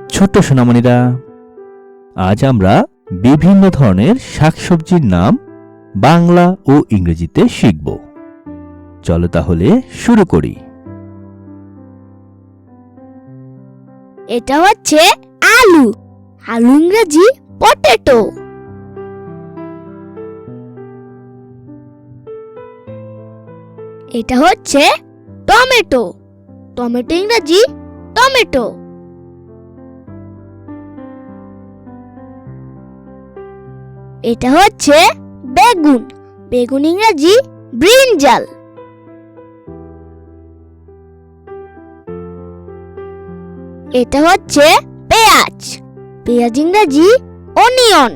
ছোট্ট সোনামণিরা, আজ আমরা বিভিন্ন ধরনের শাকসবজির নাম বাংলা ও ইংরেজিতে শিখব। চলো তাহলে শুরু করি। এটা হচ্ছে আলু। আলু ইংরেজি পটেটো। এটা হচ্ছে টমেটো। টমেটো ইংরেজি টমেটো। এটা হচ্ছে বেগুন। বেগুন ইংরেজি ব্রিনজাল। এটা হচ্ছে পেঁয়াজ। পেঁয়াজ ইংরেজি অনিয়ন।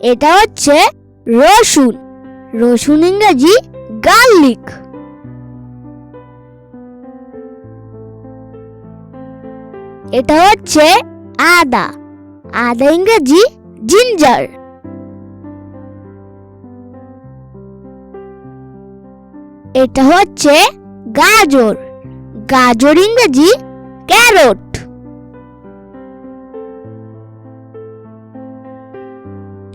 এটা হচ্ছে রসুন। রসুন ইংরেজি গার্লিক। এটা হচ্ছে আদা। আদা ইংরেজি জিঞ্জার। এটা হচ্ছে গাজর। গাজর ইংরেজি ক্যারট।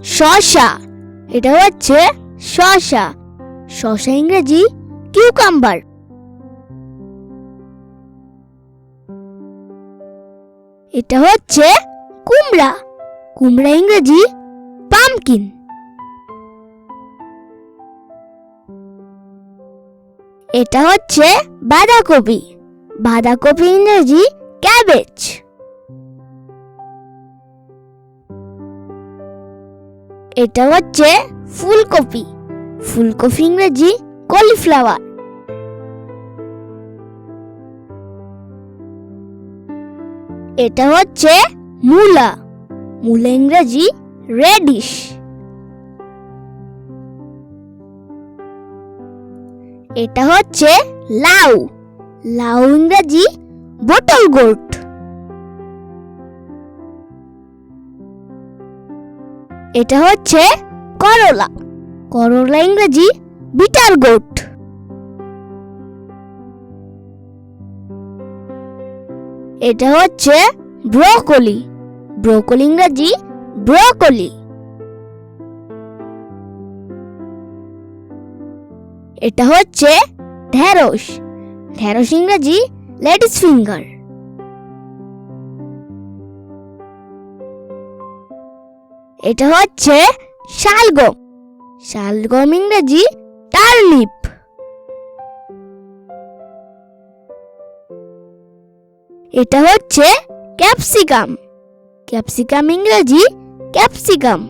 শসা। এটা হচ্ছে শসা। শসা ইংরেজি কিউকাম্বার। এটা হচ্ছে কুমড়া। কুমড়া ইংরেজি পামকিন। এটা হচ্ছে বাঁধাকপি। বাঁধাকপি ইংরেজি ক্যাবেজ। এটা হচ্ছে ফুলকপি। ফুলকপি ইংরেজি কলিফ্লাওয়ার। এটা হচ্ছে মূলা। মূলা ইংরেজি রেডিশ। এটা হচ্ছে লাউ। লাউ ইংরেজি বটল গোট। এটা হচ্ছে করলা। করলা ইংরেজি বিটার গোট। এটা হচ্ছে ব্রোকলি। ব্রোকলি ইংরেজি ব্রোকলি। এটা হচ্ছে ঢেঁড়স। ঢেঁড়স ইংরেজি লেডিস ফিঙ্গার। এটা হচ্ছে শালগম। শালগম ইংরেজি টার্নিপ। এটা হচ্ছে ক্যাপসিকাম। ক্যাপসিকাম ইংরেজি ক্যাপসিকাম।